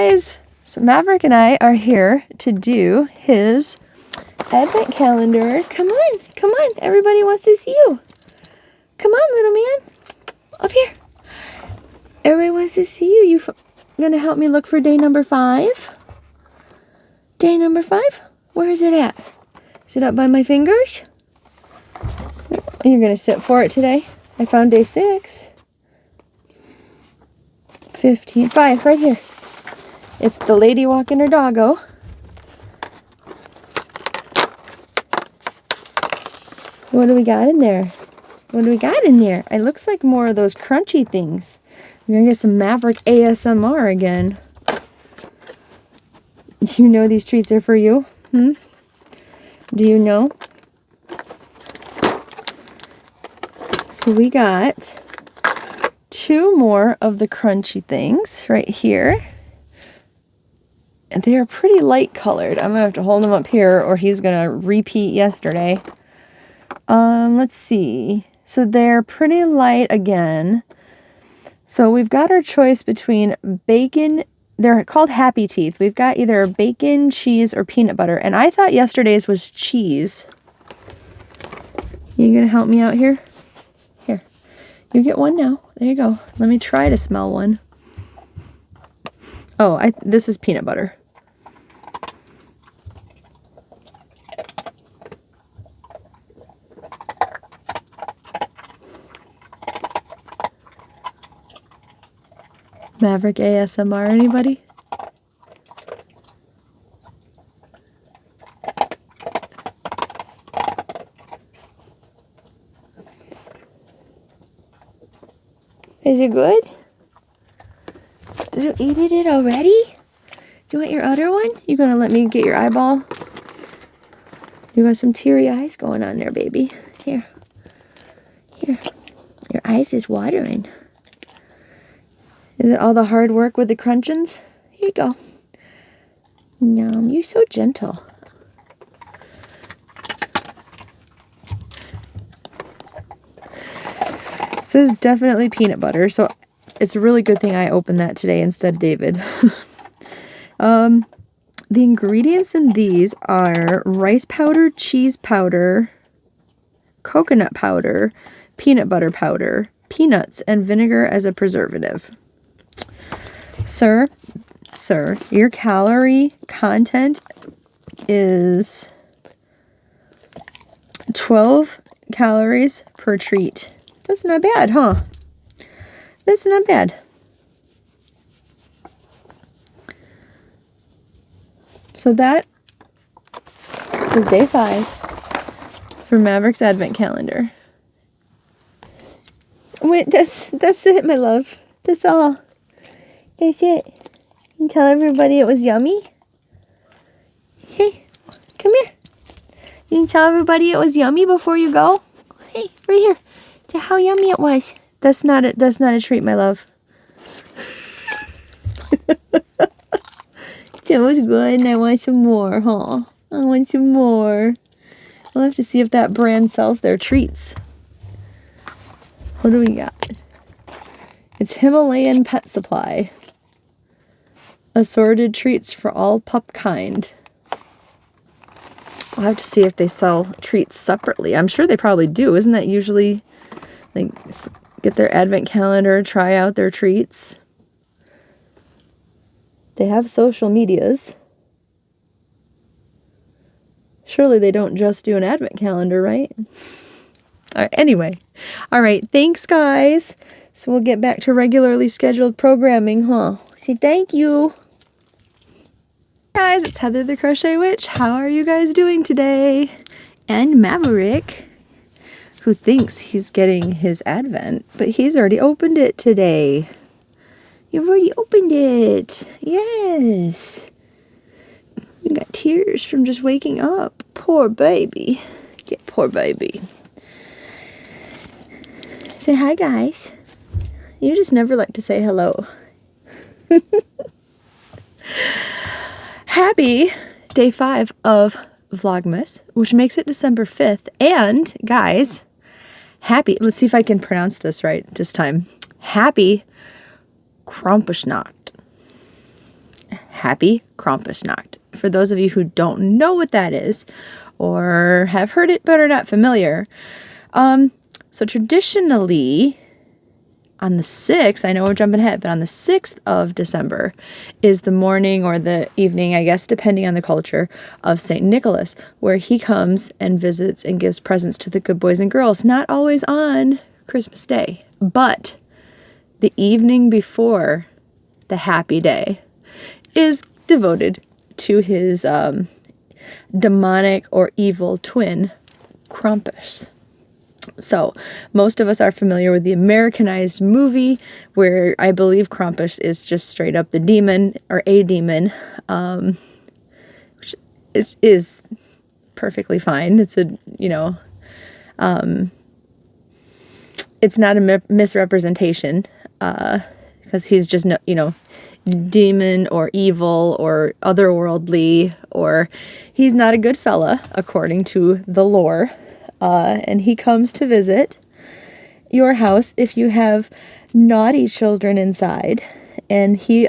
guys, so Maverick and I are here to do his advent calendar. Come on, everybody wants to see you. Come on, little man, up here. Everybody wants to see you. You gonna help me look for day number 5? Day number 5? Where is it at? Is it up by my fingers? You're gonna sit for it today. I found day 6. 15, 5, right here. It's the lady walking her doggo. What do we got in there? What do we got in there? It looks like more of those crunchy things. We're gonna get some Maverick ASMR again. You know these treats are for you? Do you know? So we got 2 more of the crunchy things right here. And they are pretty light colored. I'm gonna have to hold them up here or he's gonna repeat yesterday. Let's see. So they're pretty light again. So we've got our choice between bacon. They're called Happy Teeth. We've got either bacon, cheese, or peanut butter. And I thought yesterday's was cheese. You gonna help me out here? Here. You get one now. There you go. Let me try to smell one. Oh, this is peanut butter. Maverick ASMR, anybody? Is it good? Did you eat it already? Do you want your other one? You gonna let me get your eyeball? You got some teary eyes going on there, baby. Here. Here. Your eyes is watering. Is it all the hard work with the crunchins? Here you go. Nom, you're so gentle. This is definitely peanut butter, so it's a really good thing I opened that today instead of David. The ingredients in these are rice powder, cheese powder, coconut powder, peanut butter powder, peanuts, and vinegar as a preservative. Sir, your calorie content is 12 calories per treat. That's not bad, huh? That's not bad. So that is day 5 for Maverick's Advent Calendar. Wait, that's it, my love. That's all. That's it. You can tell everybody it was yummy. Hey, come here. You can tell everybody it was yummy before you go. Hey, right here. To how yummy it was. That's not a treat, my love. That was good, and I want some more, huh? I want some more. We'll have to see if that brand sells their treats. What do we got? It's Himalayan Pet Supply. Assorted treats for all pup kind. I'll have to see if they sell treats separately. I'm sure they probably do. Isn't that usually, like, get their advent calendar, try out their treats? They have social medias. Surely they don't just do an advent calendar, right? All right, anyway. All right, thanks, guys. So we'll get back to regularly scheduled programming, huh? Say thank you. Guys, it's Heather the Crochet Witch. How are you guys doing today? And Maverick, who thinks he's getting his advent, but he's already opened it today. You've already opened it. Yes. You got tears from just waking up. Poor baby. Yeah, poor baby. Say hi, guys. You just never like to say hello. Happy day 5 of Vlogmas, which makes it December 5th. And, guys, happy, let's see if I can pronounce this right this time. Happy Krampusnacht. happy Krampusnacht. For those of you who don't know what that is or have heard it but are not familiar, so traditionally on the 6th, I know we're jumping ahead, but on the 6th of December is the morning or the evening, I guess, depending on the culture, of St. Nicholas, where he comes and visits and gives presents to the good boys and girls, not always on Christmas Day, but the evening before the happy day is devoted to his demonic or evil twin, Krampus. So most of us are familiar with the Americanized movie where I believe Krampus is just straight up the demon or a demon, which is perfectly fine. It's a, it's not a misrepresentation, because he's just, demon or evil or otherworldly, or he's not a good fella according to the lore. And he comes to visit your house if you have naughty children inside. And he,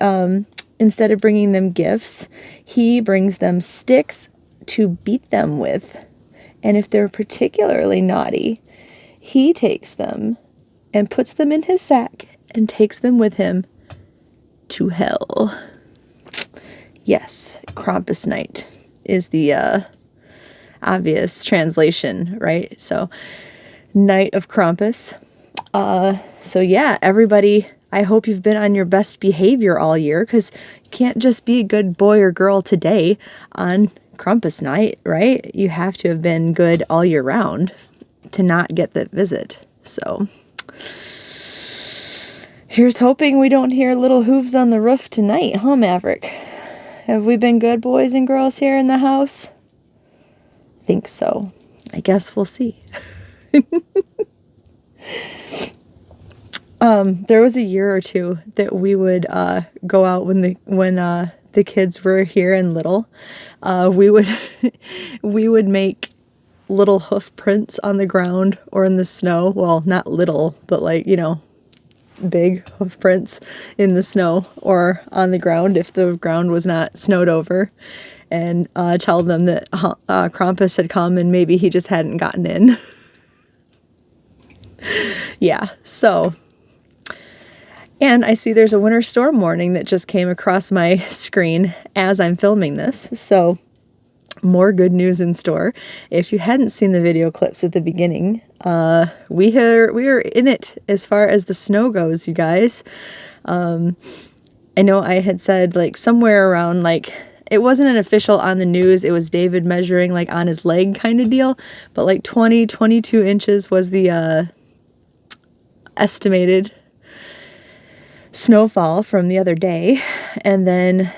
instead of bringing them gifts, he brings them sticks to beat them with. And if they're particularly naughty, he takes them and puts them in his sack and takes them with him to hell. Yes, Krampusnacht is the obvious translation, right? So, Night of Krampus. So yeah, everybody, I hope you've been on your best behavior all year, because you can't just be a good boy or girl today on Krampusnacht, right? You have to have been good all year round to not get that visit. So, here's hoping we don't hear little hooves on the roof tonight, huh, Maverick? Have we been good boys and girls here in the house? Think so. I guess we'll see. There was a year or two that we would go out when the kids were here and little. We would make little hoof prints on the ground or in the snow. Well, not little, but big hoof prints in the snow or on the ground if the ground was not snowed over. And tell them that Krampus had come and maybe he just hadn't gotten in. Yeah, so. And I see there's a winter storm warning that just came across my screen as I'm filming this. So, more good news in store. If you hadn't seen the video clips at the beginning, we are in it as far as the snow goes, you guys. I know I had said somewhere around it wasn't an official on the news. It was David measuring on his leg kind of deal. But 22 inches was the estimated snowfall from the other day. And then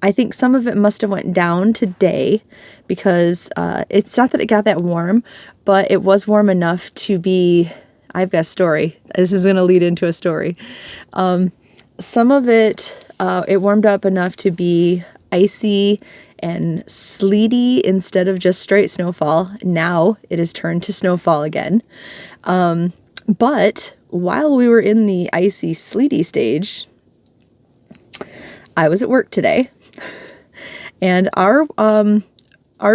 I think some of it must have went down today because it's not that it got that warm, but it was warm enough to be... I've got a story. This is going to lead into a story. Some of it, it warmed up enough to be icy and sleety instead of just straight snowfall. Now it has turned to snowfall again. But while we were in the icy, sleety stage, I was at work today, and our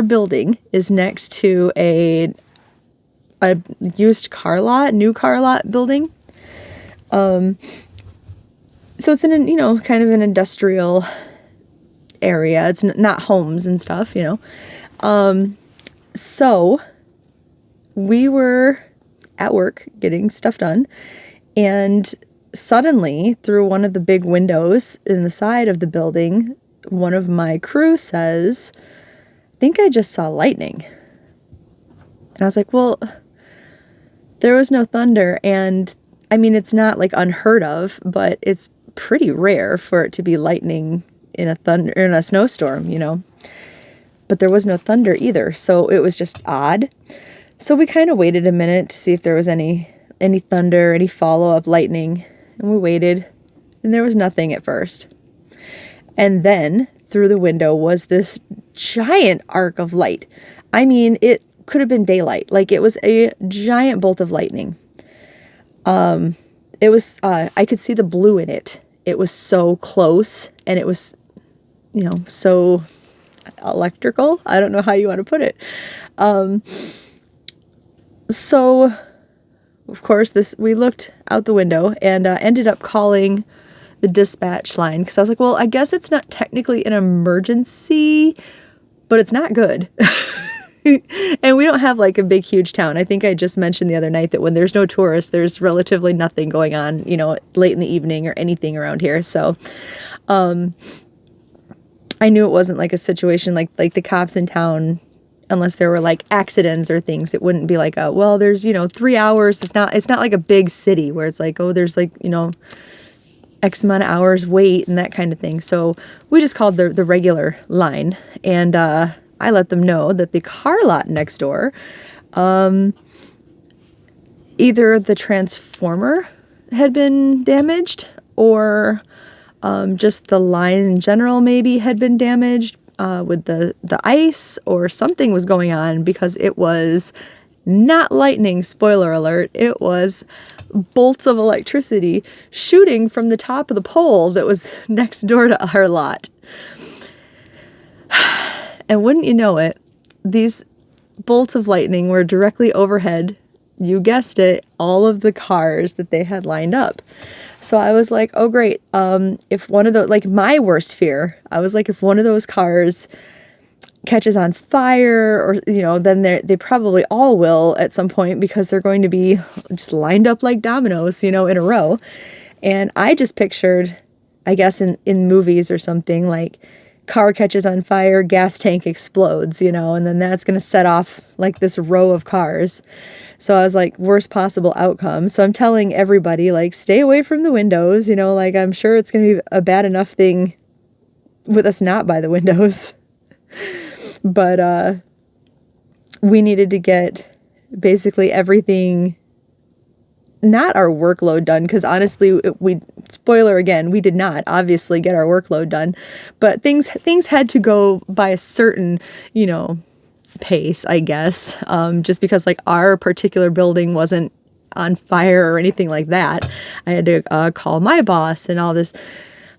building is next to a used car lot, new car lot building. So it's in kind of an industrial area. It's not homes and stuff, So we were at work getting stuff done, and suddenly through one of the big windows in the side of the building, one of my crew says, "I think I just saw lightning." And I was like, well, there was no thunder, and I mean, it's not unheard of, but it's pretty rare for it to be lightning in a snowstorm, But there was no thunder either, so it was just odd. So we kind of waited a minute to see if there was any thunder, any follow-up lightning, and we waited, and there was nothing at first. And then through the window was this giant arc of light. I mean, it could have been daylight. It was a giant bolt of lightning. It was, I could see the blue in it. It was so close, and it was you know, so electrical. I don't know how you want to put it. So of course we looked out the window and ended up calling the dispatch line because I was like, well, I guess it's not technically an emergency, but it's not good. And we don't have like a big, huge town. I think I just mentioned the other night that when there's no tourists, there's relatively nothing going on, you know, late in the evening or anything around here. So, I knew it wasn't like a situation like the cops in town, unless there were like accidents or things. It wouldn't be like, well, there's, you know, 3 hours. It's not like a big city where it's like, oh, there's like, you know, X amount of hours wait and that kind of thing. So we just called the regular line, and I let them know that the car lot next door, either the transformer had been damaged or just the line in general maybe had been damaged with the ice, or something was going on, because it was not lightning, spoiler alert. It was bolts of electricity shooting from the top of the pole that was next door to our lot. And wouldn't you know it, these bolts of lightning were directly overhead, you guessed it, all of the cars that they had lined up. So I was like, oh great, if one of the, like my worst fear, I was like, if one of those cars catches on fire, or, you know, then they probably all will at some point, because they're going to be just lined up like dominoes, you know, in a row. And I just pictured, I guess in movies or something, like car catches on fire, gas tank explodes, you know, and then that's going to set off like this row of cars. So I was like, worst possible outcome. So I'm telling everybody, like, stay away from the windows, you know, like I'm sure it's going to be a bad enough thing with us not by the windows. But we needed to get basically everything, not our workload done, because honestly, spoiler again, we did not obviously get our workload done, but things had to go by a certain, you know, pace, I guess, just because like our particular building wasn't on fire or anything like that. I had to call my boss and all this.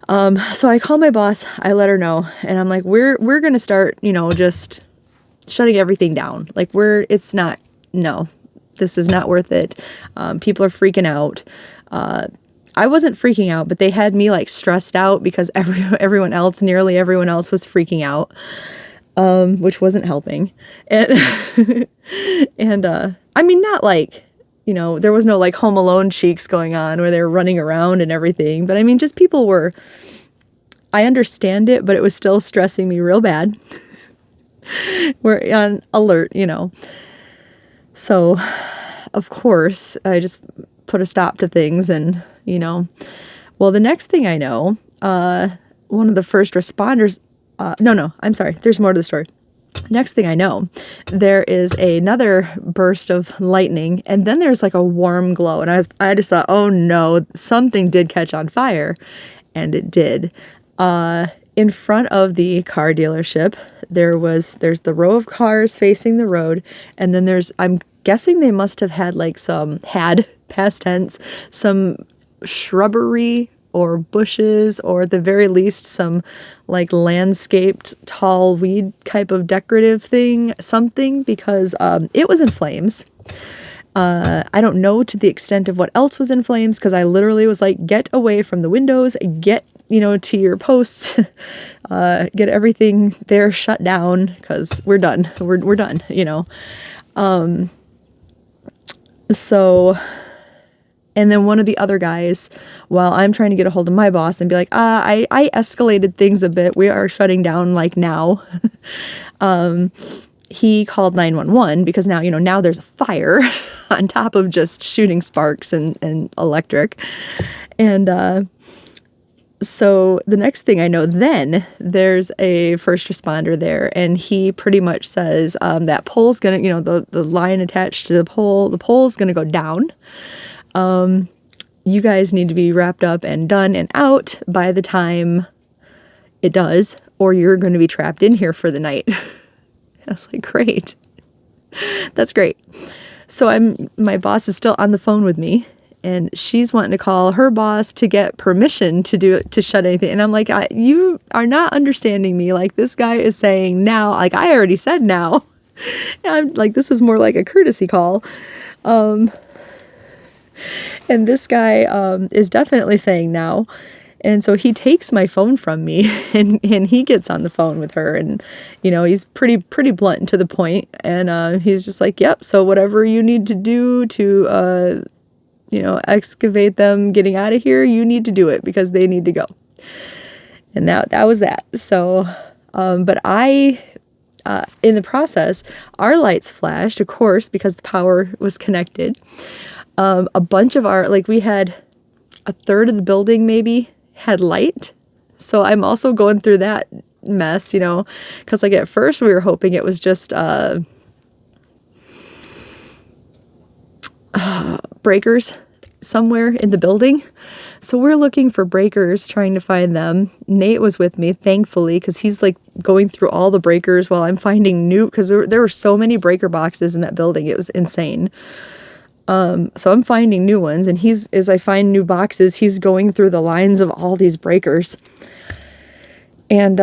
So I called my boss, I let her know, and I'm like, we're going to start, you know, just shutting everything down. Like this is not worth it. People are freaking out. I wasn't freaking out, but they had me like stressed out because nearly everyone else was freaking out, which wasn't helping. And, and, I mean, not like, you know, there was no like Home Alone cheeks going on where they were running around and everything. But I mean, just people were, I understand it, but it was still stressing me real bad. We're on alert, you know. So, of course, I just put a stop to things and, you know, well, the next thing I know, one of the first responders, I'm sorry, there's more to the story. Next thing I know, there is another burst of lightning, and then there's like a warm glow, and I just thought, oh no, something did catch on fire, and it did. In front of the car dealership, there's the row of cars facing the road, and then I'm guessing they must have had past tense, some shrubbery or bushes, or at the very least some like landscaped tall weed type of decorative something, because it was in flames. I don't know to the extent of what else was in flames, because I literally was like, get away from the windows, get, you know, to your posts, get everything there shut down, because we're done. We're done, you know. So, and then one of the other guys, while I'm trying to get a hold of my boss and be like, I escalated things a bit, we are shutting down like now. He called 911 because now there's a fire on top of just shooting sparks and electric. And so the next thing I know, then there's a first responder there, and he pretty much says that pole's gonna, you know, the line attached to the pole's gonna go down. You guys need to be wrapped up and done and out by the time it does, or you're going to be trapped in here for the night. I was like, great. That's great. So my boss is still on the phone with me, and she's wanting to call her boss to get permission to shut anything. And I'm like, you are not understanding me. Like, this guy is saying now, like, I already said now. And I'm like, this was more like a courtesy call. And this guy is definitely saying now. And so he takes my phone from me and he gets on the phone with her, and, you know, he's pretty blunt and to the point. And he's just like, yep, so whatever you need to do to, you know, excavate them getting out of here, you need to do it because they need to go. And that was that. So, but in the process, our lights flashed, of course, because the power was connected. A bunch of like, we had a third of the building maybe had light. So I'm also going through that mess, you know, because like at first we were hoping it was just breakers somewhere in the building. So we're looking for breakers, trying to find them. Nate was with me, thankfully, because he's like going through all the breakers while I'm finding new, because there were so many breaker boxes in that building. It was insane. So I'm finding new ones, and as I find new boxes, he's going through the lines of all these breakers. And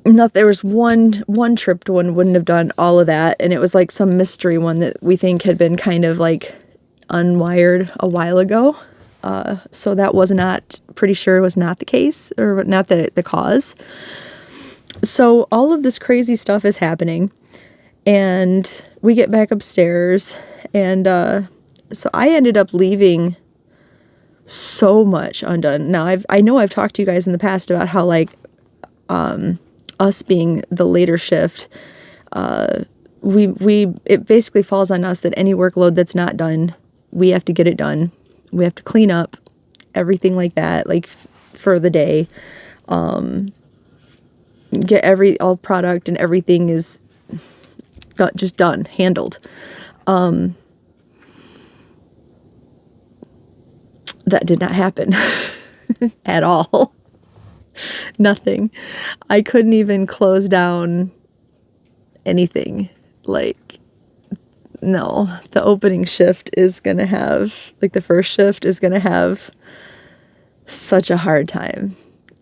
there was one tripped one wouldn't have done all of that, and it was like some mystery one that we think had been kind of like unwired a while ago. So that was not, pretty sure was not the case, or not the cause. So all of this crazy stuff is happening, and we get back upstairs, and so I ended up leaving so much undone. Now I know I've talked to you guys in the past about how, like, us being the later shift, it basically falls on us that any workload that's not done, we have to get it done. We have to clean up everything like that, like for the day. Get all product and everything is just done, handled. That did not happen at all. Nothing. I couldn't even close down anything. Like, no, the opening shift is going to have, like the first shift is going to have such a hard time.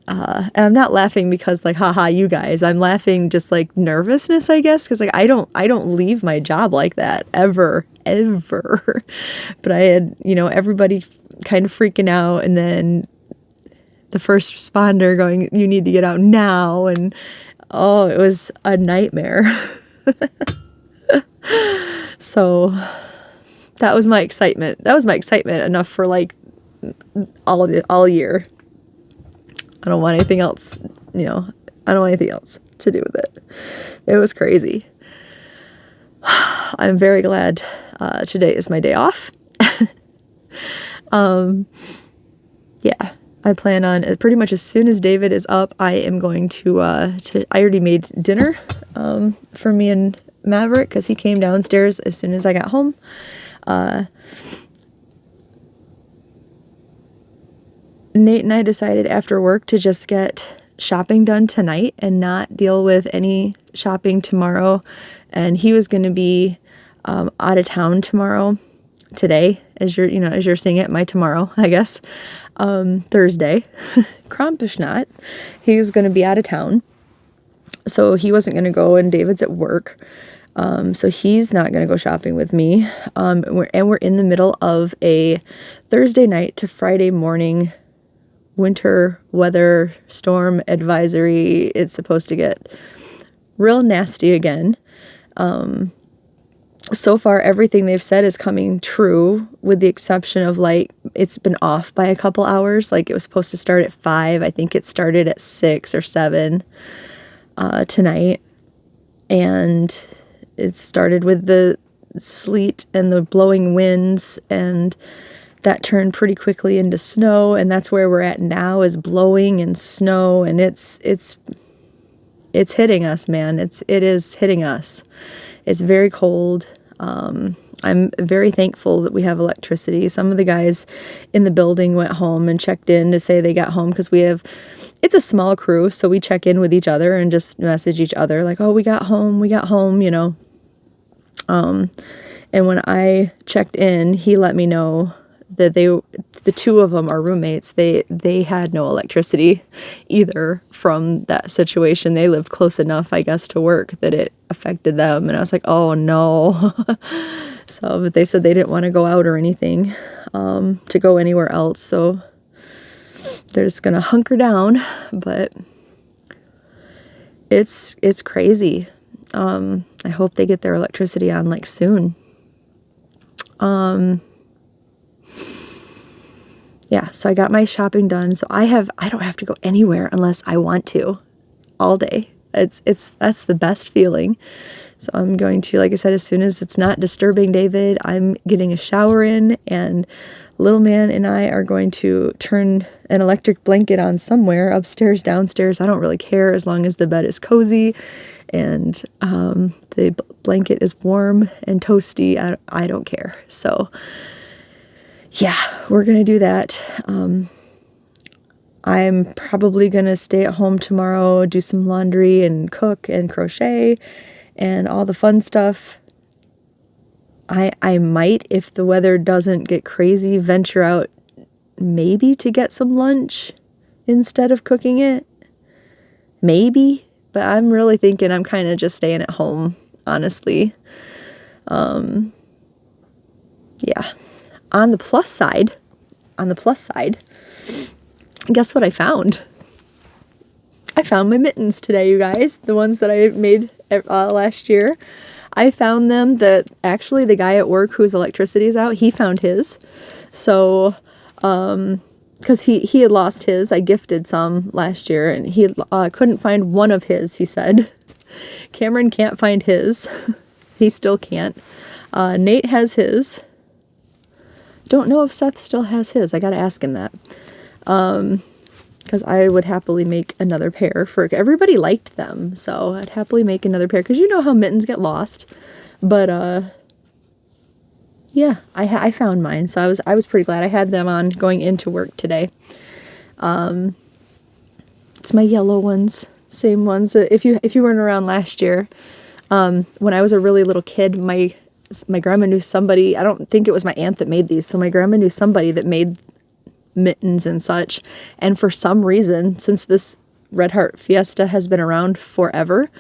And I'm not laughing because like, haha, you guys, I'm laughing just like nervousness, I guess. Cause like, I don't leave my job like that ever. But I had, you know, everybody kind of freaking out, and then the first responder going, you need to get out now. And oh, it was a nightmare. So that was my excitement. That was my excitement enough for like all year. I don't want anything else, you know, I don't want anything else to do with it. It was crazy. I'm very glad today is my day off. Yeah, I plan on pretty much as soon as David is up, I am going to I already made dinner for me and Maverick, because he came downstairs as soon as I got home. Nate and I decided after work to just get shopping done tonight and not deal with any shopping tomorrow. And he was going to be out of town today, as you're seeing it, my tomorrow, I guess, Thursday, Krampusnacht. He was going to be out of town, so he wasn't going to go, and David's at work. So he's not going to go shopping with me. And we're in the middle of a Thursday night to Friday morning winter weather storm advisory. It's supposed to get real nasty again. So far, everything they've said is coming true, with the exception of, like, it's been off by a couple hours. Like, it was supposed to start at 5. I think it started at 6 or 7 tonight. And it started with the sleet and the blowing winds, and that turned pretty quickly into snow. And that's where we're at now, is blowing and snow. And it's hitting us, man. It is hitting us. It's very cold. I'm very thankful that we have electricity. Some of the guys in the building went home and checked in to say they got home, because it's a small crew, so we check in with each other and just message each other like, oh, we got home, you know. And when I checked in, he let me know that the two of them are roommates. They had no electricity either from that situation. They lived close enough, I guess, to work that it affected them. And I was like, oh no. So, but they said they didn't want to go out or anything, to go anywhere else. So they're just gonna hunker down, but it's crazy. I hope they get their electricity on like soon. Yeah, so I got my shopping done. So I don't have to go anywhere unless I want to all day. That's the best feeling. So I'm going to, like I said, as soon as it's not disturbing David, I'm getting a shower in, and little man and I are going to turn an electric blanket on somewhere, upstairs, downstairs. I don't really care as long as the bed is cozy and the blanket is warm and toasty. I don't care. So yeah, we're going to do that. I'm probably going to stay at home tomorrow, do some laundry and cook and crochet and all the fun stuff. I might, if the weather doesn't get crazy, venture out maybe to get some lunch instead of cooking it. Maybe, but I'm really thinking I'm kind of just staying at home, honestly. Yeah. On the plus side, guess what I found? I found my mittens today, you guys. The ones that I made last year. I found them. Actually, the guy at work whose electricity is out, he found his. So, because he had lost his. I gifted some last year, and he couldn't find one of his, he said. Cameron can't find his. He still can't. Nate has his. Don't know if Seth still has his. I gotta ask him that. Because I would happily make another pair everybody liked them, so I'd happily make another pair, because you know how mittens get lost. But yeah, I found mine, so I was pretty glad I had them on going into work today. It's my yellow ones, same ones. If you weren't around last year, when I was a really little kid, my grandma knew somebody. I don't think it was my aunt that made these, so my grandma knew somebody that made mittens and such, and for some reason, since this Red Heart Fiesta has been around forever,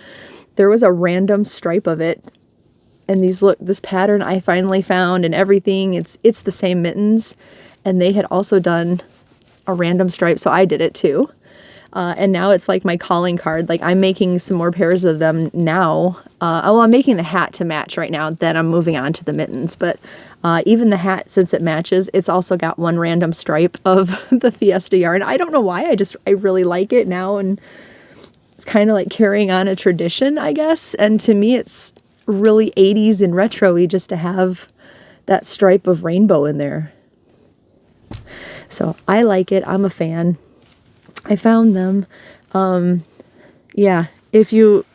there was a random stripe of it, and this pattern I finally found and everything, it's the same mittens, and they had also done a random stripe, so I did it too, and now it's like my calling card. Like, I'm making some more pairs of them now. I'm making the hat to match right now, then I'm moving on to the mittens, but even the hat, since it matches, it's also got one random stripe of the Fiesta yarn. I don't know why, I really like it now, and it's kind of like carrying on a tradition, I guess, and to me it's really 80s and retro-y just to have that stripe of rainbow in there. So I like it. I'm a fan. I found them. Yeah, if you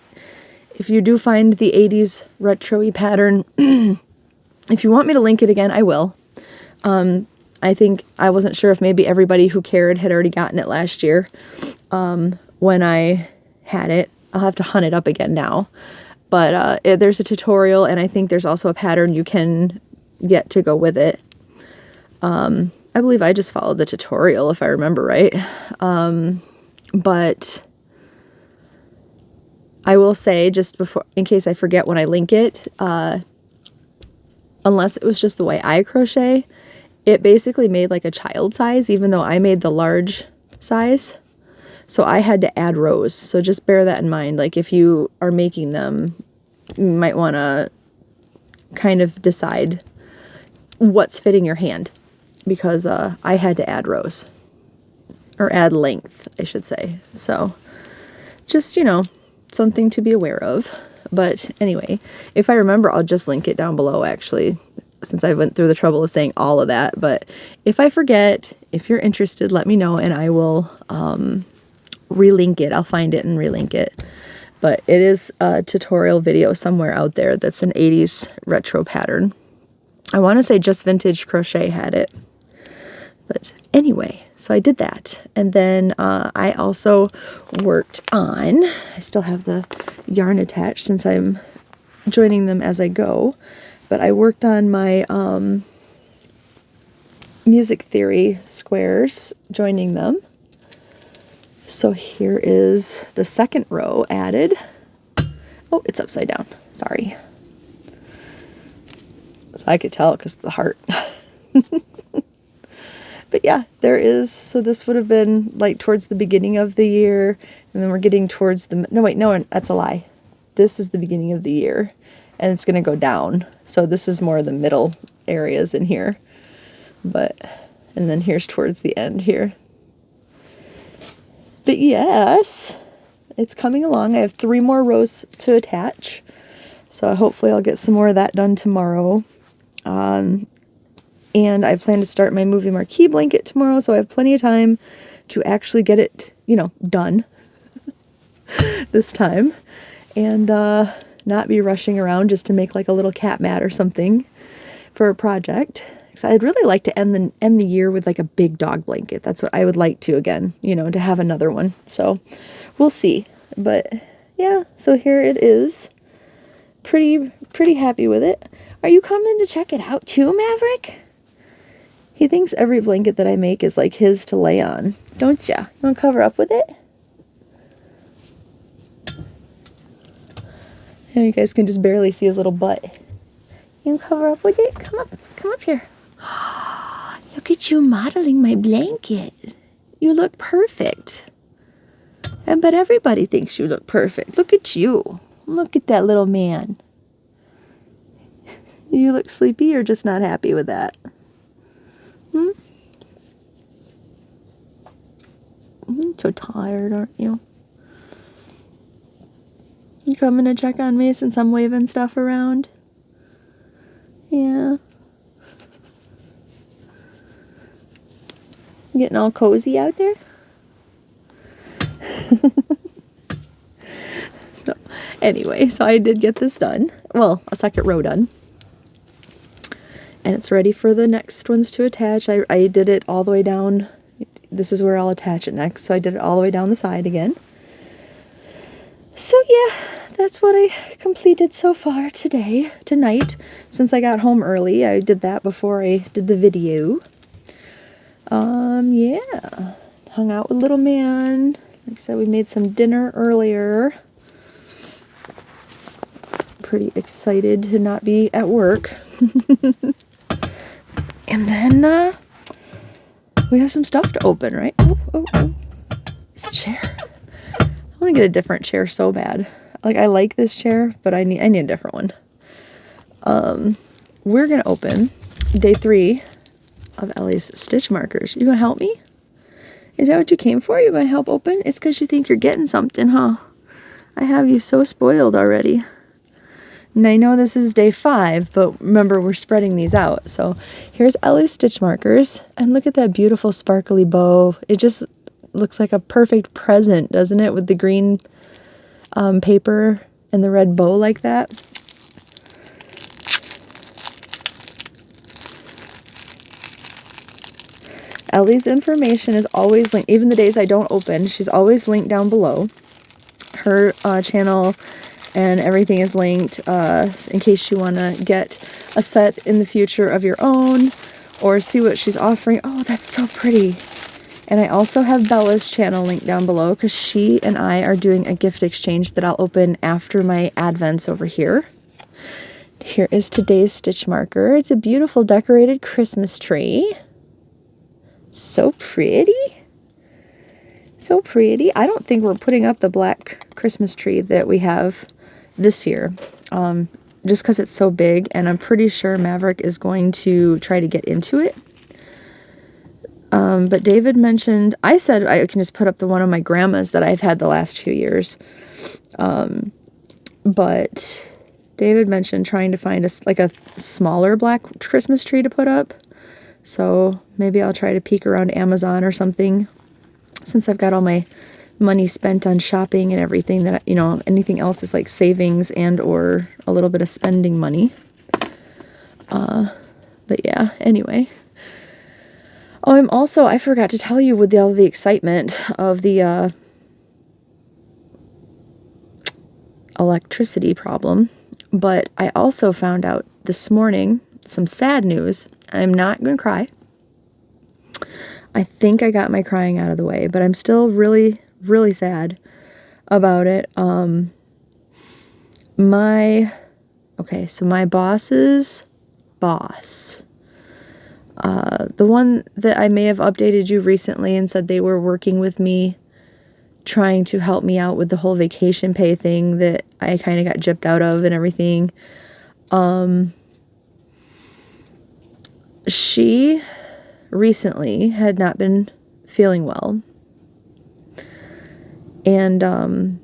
do find the 80s retro-y pattern, if you want me to link it again, I will. I think I wasn't sure if maybe everybody who cared had already gotten it last year when I had it. I'll have to hunt it up again now. But there's a tutorial, and I think there's also a pattern you can get to go with it. I believe I just followed the tutorial, if I remember right. But I will say, just before, in case I forget when I link it, unless it was just the way I crochet, it basically made like a child size, even though I made the large size. So I had to add rows. So just bear that in mind. Like, if you are making them, you might want to kind of decide what's fitting your hand, because I had to add rows, or add length, I should say. So just, something to be aware of. But anyway, if I remember, I'll just link it down below, actually, since I went through the trouble of saying all of that. But if I forget, if you're interested, let me know, and I will relink it. I'll find it and relink it. But it is a tutorial video somewhere out there that's an 80s retro pattern. I want to say Just Vintage Crochet had it. But anyway, so I did that. And then I also worked on, I still have the yarn attached since I'm joining them as I go. But I worked on my music theory squares, joining them. So here is the second row added. Oh, it's upside down. Sorry. So I could tell because of the heart. But yeah, there is. So this would have been like towards the beginning of the year. And then we're getting towards the... No, wait, no, that's a lie. This is the beginning of the year. And it's going to go down. So this is more the middle areas in here. But... And then here's towards the end here. But yes, it's coming along. I have 3 more rows to attach. So hopefully I'll get some more of that done tomorrow. And I plan to start my movie marquee blanket tomorrow, so I have plenty of time to actually get it, you know, done this time. And not be rushing around just to make like a little cat mat or something for a project. Because I'd really like to end the year with like a big dog blanket. That's what I would like to, again, you know, to have another one. So we'll see. But yeah, so here it is. Pretty happy with it. Are you coming to check it out too, Maverick? He thinks every blanket that I make is like his to lay on. Don't ya? You want to cover up with it? Yeah, you guys can just barely see his little butt. You want to cover up with it? Come up here. Look at you modeling my blanket. You look perfect. But everybody thinks you look perfect. Look at you. Look at that little man. You look sleepy or just not happy with that? So tired, aren't you? You coming to check on me since I'm waving stuff around? Yeah. Getting all cozy out there? So, anyway, so I did get this done. Well, a second row done. And it's ready for the next ones to attach. I did it all the way down. This is where I'll attach it next. So I did it all the way down the side again. So yeah, that's what I completed so far tonight. Since I got home early, I did that before I did the video. Yeah. Hung out with little man. Like I said, we made some dinner earlier. Pretty excited to not be at work. And then, we have some stuff to open, right? Oh. This chair. I want to get a different chair so bad. Like, I like this chair, but I need a different one. We're going to open day 3 of Ellie's stitch markers. You going to help me? Is that what you came for? You going to help open? It's because you think you're getting something, huh? I have you so spoiled already. And I know this is day 5, but remember, we're spreading these out. So here's Ellie's stitch markers. And look at that beautiful sparkly bow. It just looks like a perfect present, doesn't it? With the green paper and the red bow like that. Ellie's information is always linked. Even the days I don't open, she's always linked down below. Her channel and everything is linked in case you want to get a set in the future of your own or see what she's offering. Oh, that's so pretty. And I also have Bella's channel linked down below because she and I are doing a gift exchange that I'll open after my advents over here. Here is today's stitch marker. It's a beautiful decorated Christmas tree. So pretty. So pretty. I don't think we're putting up the black Christmas tree that we have this year, just because it's so big, and I'm pretty sure Maverick is going to try to get into it. But David mentioned, I said I can just put up the one of my grandma's that I've had the last few years. But David mentioned trying to find like a smaller black Christmas tree to put up. So maybe I'll try to peek around Amazon or something, since I've got all my money spent on shopping and everything, that, you know, anything else is like savings and or a little bit of spending money. But yeah, anyway. Oh, I forgot to tell you, with all the excitement of the electricity problem, but I also found out this morning, some sad news. I'm not going to cry. I think I got my crying out of the way, but I'm still really, really sad about it. My boss's boss, the one that I may have updated you recently and said they were working with me, trying to help me out with the whole vacation pay thing that I kind of got gypped out of and everything. She recently had not been feeling well. And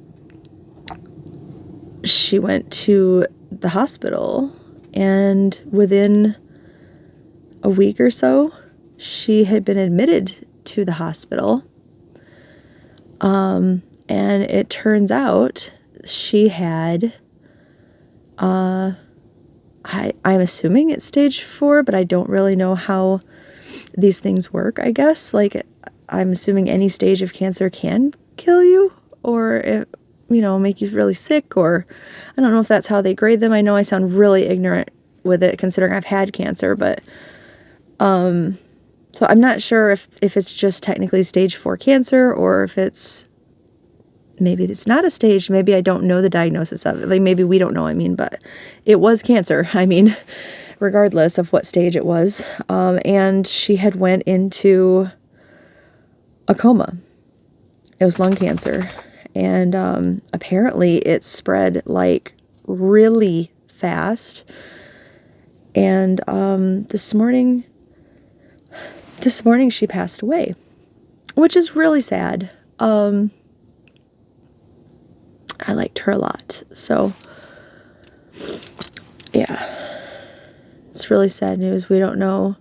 she went to the hospital, and within a week or so, she had been admitted to the hospital. And it turns out she had, I'm assuming it's stage 4, but I don't really know how these things work, I guess. Like, I'm assuming any stage of cancer can kill you, or, if, make you really sick, or I don't know if that's how they grade them. I know I sound really ignorant with it considering I've had cancer, but, so I'm not sure if it's just technically stage 4 cancer, or if maybe it's not a stage. Maybe I don't know the diagnosis of it. Like, maybe we don't know, but it was cancer. Regardless of what stage it was. And she had went into a coma. It was lung cancer. And apparently it spread like really fast. And this morning she passed away, which is really sad. I liked her a lot. So, yeah. It's really sad news. We don't know.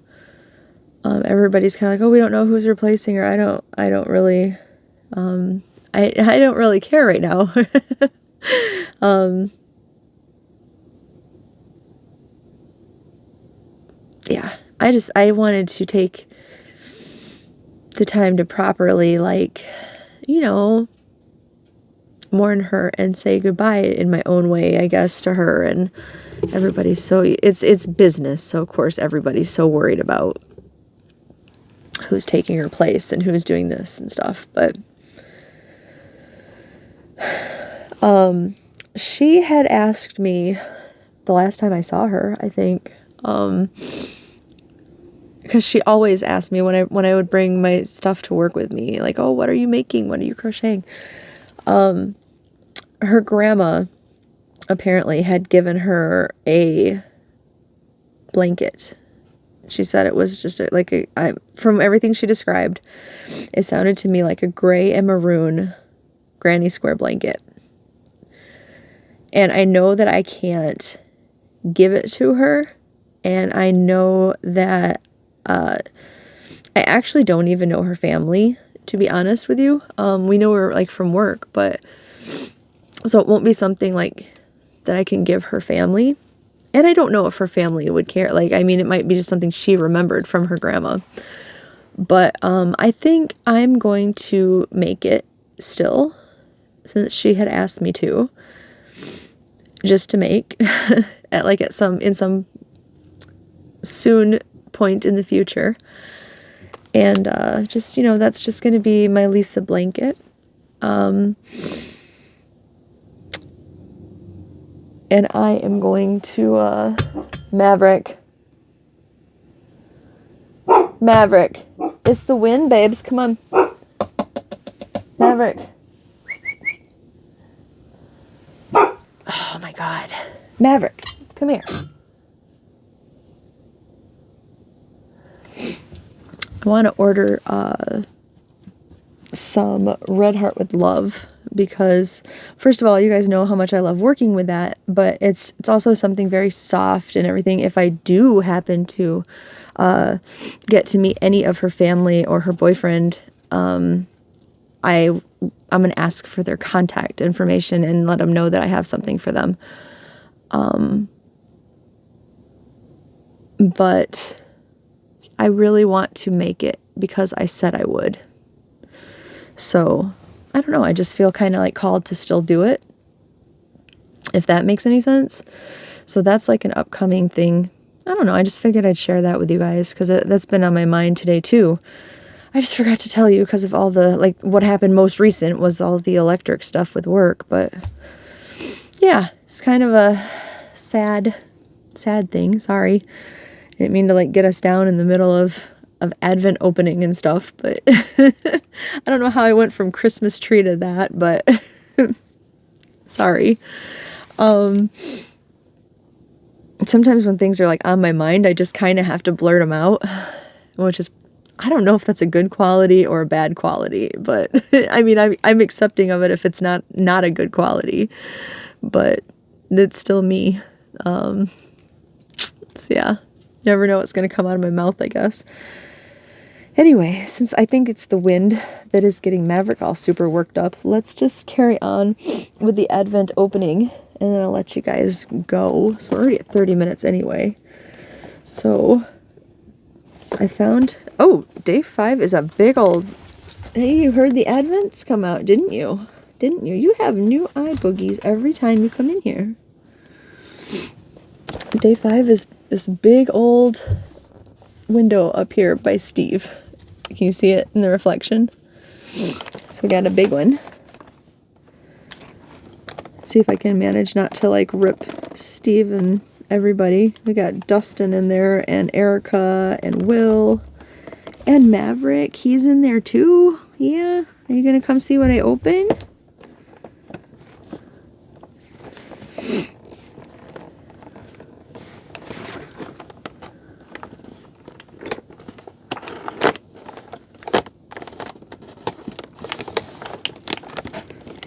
Everybody's kind of like, oh, we don't know who's replacing her. I don't really, I don't really care right now. Yeah, I wanted to take the time to properly, mourn her and say goodbye in my own way, I guess, to her. And everybody's it's business, so of course everybody's so worried about who's taking her place and who's doing this and stuff. But she had asked me the last time I saw her, I think, because she always asked me when I would bring my stuff to work with me, like, oh, what are you making? What are you crocheting? Her grandma apparently had given her a blanket. She said it was just from everything she described, it sounded to me like a gray and maroon granny square blanket. And I know that I can't give it to her. And I know that I actually don't even know her family, to be honest with you. We know her from work, but so it won't be something that I can give her family. And I don't know if her family would care. It might be just something she remembered from her grandma. But I think I'm going to make it still, since she had asked me to, just to make in some soon point in the future. And that's just going to be my Lisa blanket. And I am going to, Maverick, it's the wind, babes, come on. Maverick. Oh my God. Maverick, come here. I want to order, some Red Heart with Love, because first of all, you guys know how much I love working with that, but it's also something very soft and everything. If I do happen to get to meet any of her family or her boyfriend, I'm gonna ask for their contact information and let them know that I have something for them. But I really want to make it because I said I would. So, I don't know, I just feel kind of called to still do it, if that makes any sense. So that's like an upcoming thing. I don't know, I just figured I'd share that with you guys because that's been on my mind today too. I just forgot to tell you because of all the, like, what happened most recent was all the electric stuff with work. But yeah, it's kind of a sad thing. Sorry. I didn't mean to, like, get us down in the middle of Advent opening and stuff. But I don't know how I went from Christmas tree to that, but sorry. Sometimes when things are, like, on my mind, I just kind of have to blurt them out, which is, I don't know if that's a good quality or a bad quality, but I mean, I'm accepting of it if it's not a good quality, but it's still me. So yeah, never know what's going to come out of my mouth, I guess. Anyway, since I think it's the wind that is getting Maverick all super worked up, let's just carry on with the Advent opening, and then I'll let you guys go. So we're already at 30 minutes anyway. So I found, oh, day 5 is a big old, hey, you heard the Advents come out, didn't you? Didn't you? You have new eye boogies every time you come in here. Day 5 is this big old window up here by Steve. Can you see it in the reflection? So we got a big one. Let's see if I can manage not to, like, rip Steve and everybody. We got Dustin in there, and Erica, and Will, and Maverick. He's in there too. Yeah. Are you gonna come see what I open? I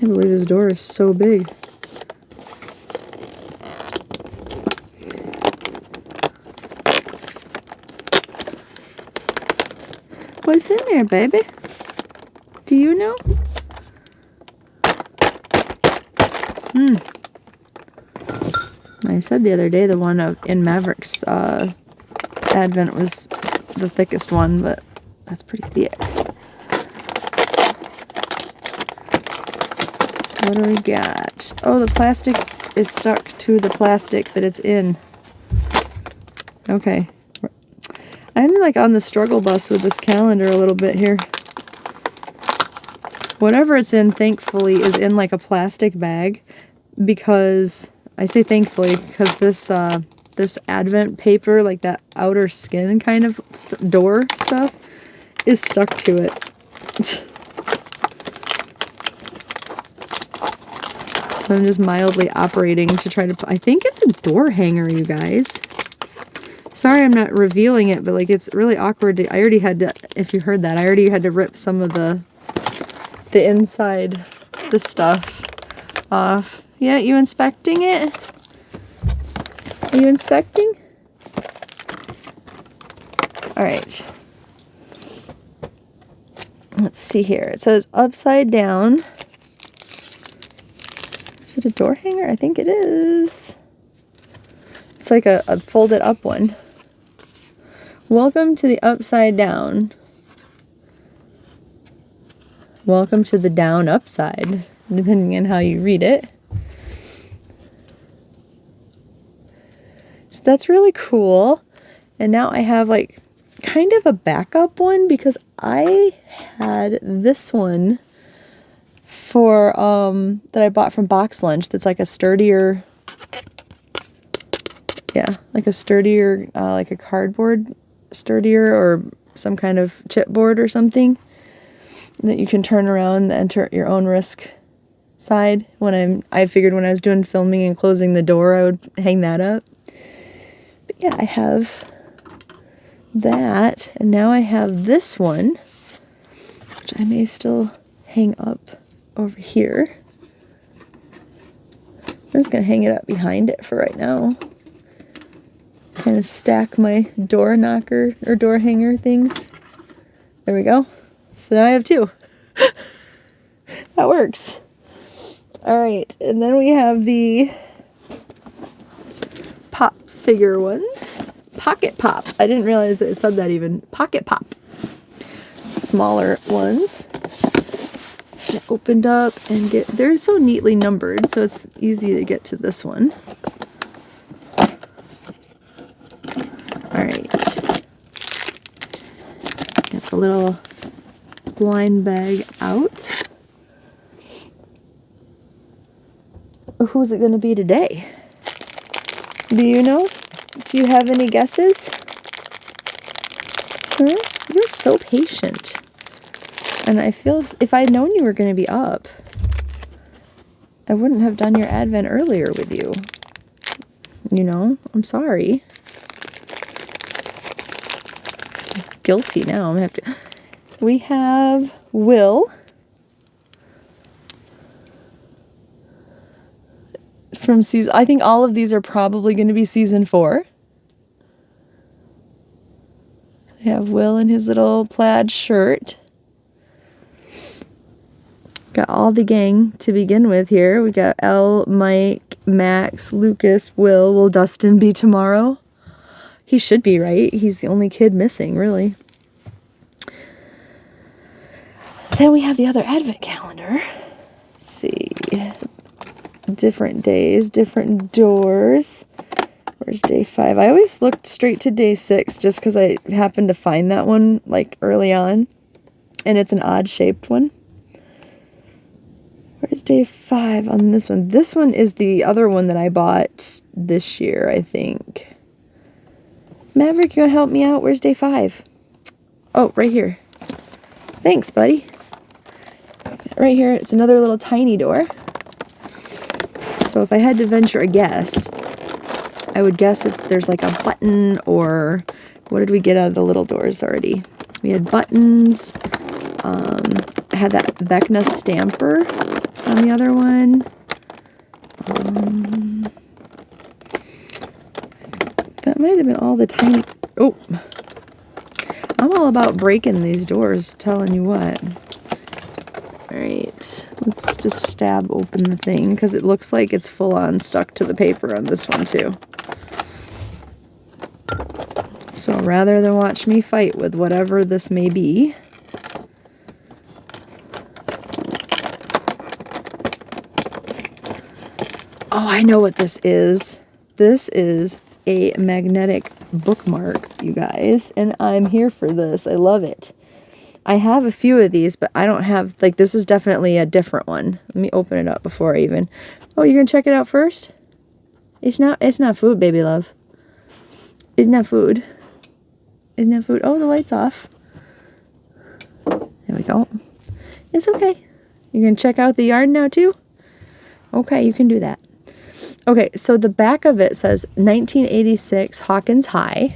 can't believe this door is so big. What's in there, baby? Do you know? I said the other day the one in Maverick's Advent was the thickest one, but that's pretty thick. What do we got? Oh, the plastic is stuck to the plastic that it's in. Okay. I'm like on the struggle bus with this calendar a little bit here. Whatever it's in, thankfully, is in like a plastic bag, because I say thankfully because this this Advent paper, like that outer skin kind of door stuff, is stuck to it. So I'm just mildly operating to try to, I think it's a door hanger, you guys. Sorry I'm not revealing it, but like it's really awkward. I already had to, if you heard that, I already had to rip some of the inside, the stuff off. Yeah, you inspecting it? Are you inspecting? All right. Let's see here. It says upside down. Is it a door hanger? I think it is. It's like a folded up one. Welcome to the upside down. Welcome to the down upside, depending on how you read it. So that's really cool. And now I have like kind of a backup one, because I had this one for that I bought from Box Lunch that's like a sturdier, yeah, like a sturdier, like a cardboard sturdier or some kind of chipboard or something that you can turn around and enter your own risk side. I figured when I was doing filming and closing the door, I would hang that up. But yeah, I have that, and now I have this one, which I may still hang up over here. I'm just gonna hang it up behind it for right now. Kind of stack my door knocker or door hanger things. There we go. So now I have two. That works. All right, and then we have the pop figure ones. Pocket Pop. I didn't realize that it said that even. Pocket Pop. Smaller ones. Get opened up and they're so neatly numbered, so it's easy to get to this one. little blind bag out. Who's it going to be today? Do you know? Do you have any guesses? Huh? You're so patient. And I feel if I'd known you were going to be up, I wouldn't have done your Advent earlier with you. You know? I'm sorry. I'm guilty now. I'm going to have to... We have Will. From season... I think all of these are probably going to be season 4. We have Will in his little plaid shirt. Got all the gang to begin with here. We got Elle, Mike, Max, Lucas, Will. Will Dustin be tomorrow? He should be, right? He's the only kid missing, really. Then we have the other Advent calendar. Let's see. Different days, different doors. Where's day 5? I always looked straight to day 6 just because I happened to find that one like early on. And it's an odd shaped one. Where's day 5 on this one? This one is the other one that I bought this year, I think. Maverick, you gonna help me out? Where's day 5? Oh, right here. Thanks, buddy. Right here, it's another little tiny door. So if I had to venture a guess, I would guess there's like a button, or what did we get out of the little doors already? We had buttons. I had that Vecna stamper on the other one. That might have been all the tiny... Oh! I'm all about breaking these doors, telling you what. Alright, let's just stab open the thing, because it looks like it's full on stuck to the paper on this one too. So rather than watch me fight with whatever this may be... Oh, I know what this is. This is a magnetic bookmark, you guys, and I'm here for this. I love it. I have a few of these, but I don't have, like, this is definitely a different one. Let me open it up before I even... Oh, you're gonna check it out first? It's not food, baby love. It's not food. It's not food. Oh, the light's off. There we go. It's okay. You're gonna check out the yarn now, too? Okay, you can do that. Okay, so the back of it says 1986 Hawkins High.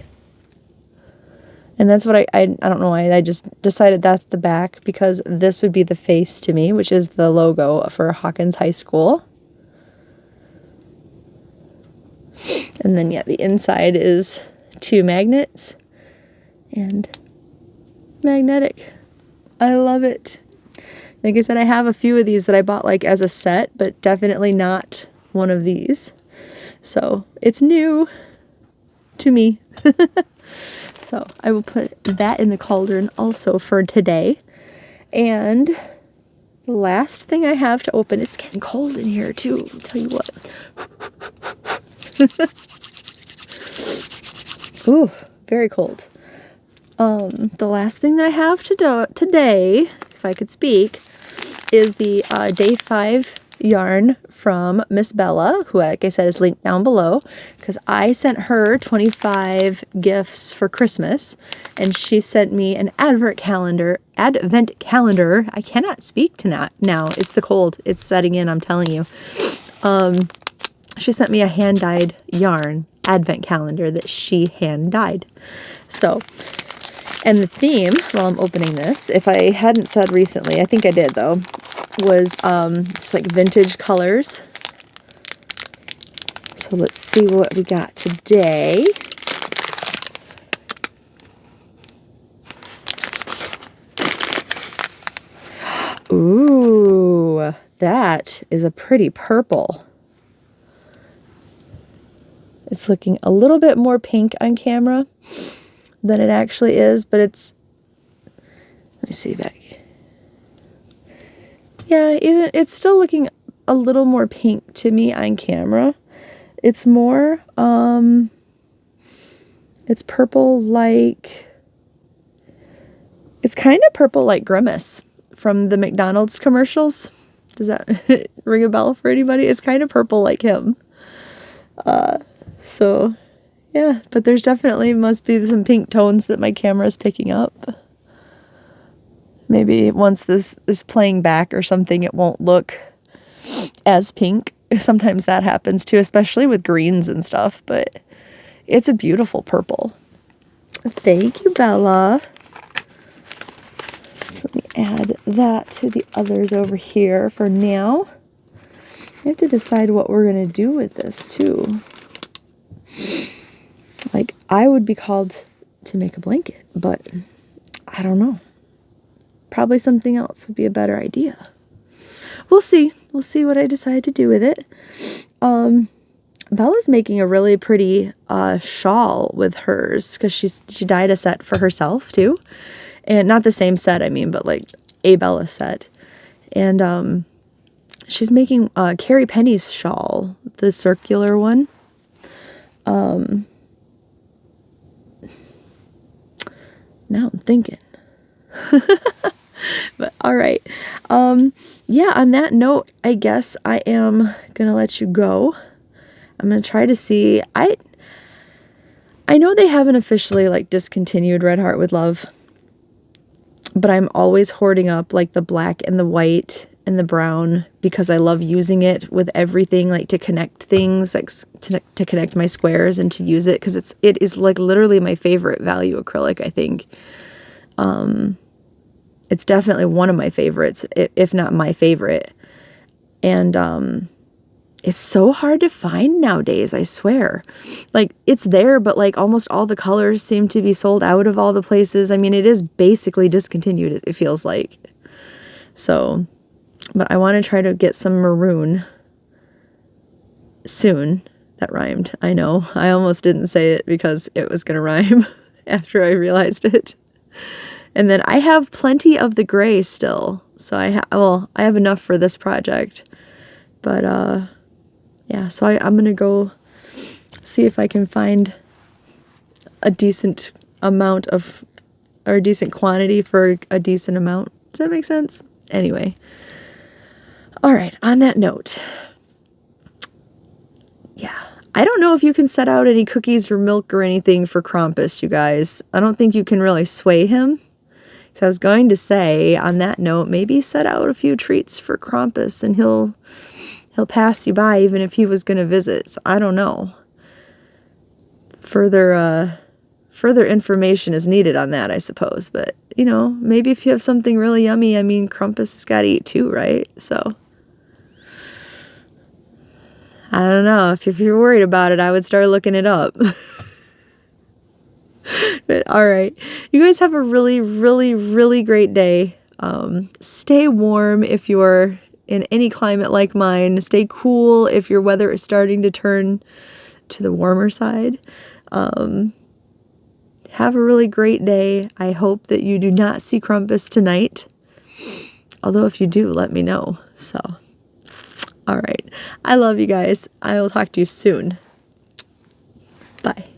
And that's what I don't know why, I just decided that's the back, because this would be the face to me, which is the logo for Hawkins High School. And then, yeah, the inside is 2 magnets and magnetic. I love it. Like I said, I have a few of these that I bought like as a set, but definitely not one of these. So it's new to me. So I will put that in the cauldron also for today. And the last thing I have to open, it's getting cold in here too, I'll tell you what. Ooh, very cold. The last thing that I have to do today, if I could speak, is the day 5 yarn from Miss Bella, who, like I said, is linked down below, because I sent her 25 gifts for Christmas, and she sent me an advent calendar. I cannot speak to now. It's the cold. It's setting in, I'm telling you. She sent me a hand-dyed yarn advent calendar that she hand-dyed. So, and the theme, while I'm opening this, if I hadn't said recently, I think I did though, was just like vintage colors. So let's see what we got today. Ooh, that is a pretty purple. It's looking a little bit more pink on camera than it actually is, but it's, let me see back. Yeah, it's still looking a little more pink to me on camera. It's more, it's purple like, It's kind of purple like Grimace from the McDonald's commercials. Does that ring a bell for anybody? It's kind of purple like him. So yeah, but there's definitely must be some pink tones that my camera is picking up. Maybe once this is playing back or something, it won't look as pink. Sometimes that happens too, especially with greens and stuff, but it's a beautiful purple. Thank you, Bella. So let me add that to the others over here for now. I have to decide what we're going to do with this too. Like, I would be called to make a blanket, but I don't know. Probably something else would be a better idea. We'll see. We'll see what I decide to do with it. Bella's making a really pretty shawl with hers because she dyed a set for herself too. And not the same set, I mean, but like a Bella set. And she's making Carrie Penny's shawl, the circular one. Now I'm thinking. But all right. Yeah, on that note, I guess I am going to let you go. I'm going to try to see. I know they haven't officially like discontinued Red Heart with Love, but I'm always hoarding up like the black and the white and the brown because I love using it with everything, like to connect things, like to connect my squares and to use it because it is like literally my favorite value acrylic, I think. It's definitely one of my favorites, if not my favorite. And it's so hard to find nowadays, I swear. Like, it's there, but like almost all the colors seem to be sold out of all the places. I mean, it is basically discontinued, it feels like. So, but I want to try to get some maroon soon. That rhymed, I know. I almost didn't say it because it was going to rhyme after I realized it. And then I have plenty of the gray still. So I have enough for this project. But yeah, so I'm going to go see if I can find a decent amount of, or a decent quantity for a decent amount. Does that make sense? Anyway. All right, on that note. Yeah. I don't know if you can set out any cookies or milk or anything for Krampus, you guys. I don't think you can really sway him. So I was going to say, on that note, maybe set out a few treats for Krampus and he'll pass you by even if he was going to visit. So I don't know. Further information is needed on that, I suppose. But, you know, maybe if you have something really yummy, I mean, Krampus has got to eat too, right? So I don't know. If you're worried about it, I would start looking it up. But all right, you guys have a really, really, really great day. Stay warm if you're in any climate like mine. Stay cool if your weather is starting to turn to the warmer side. Have a really great day. I hope that you do not see Krampus tonight. Although if you do, let me know. So, all right. I love you guys. I will talk to you soon. Bye.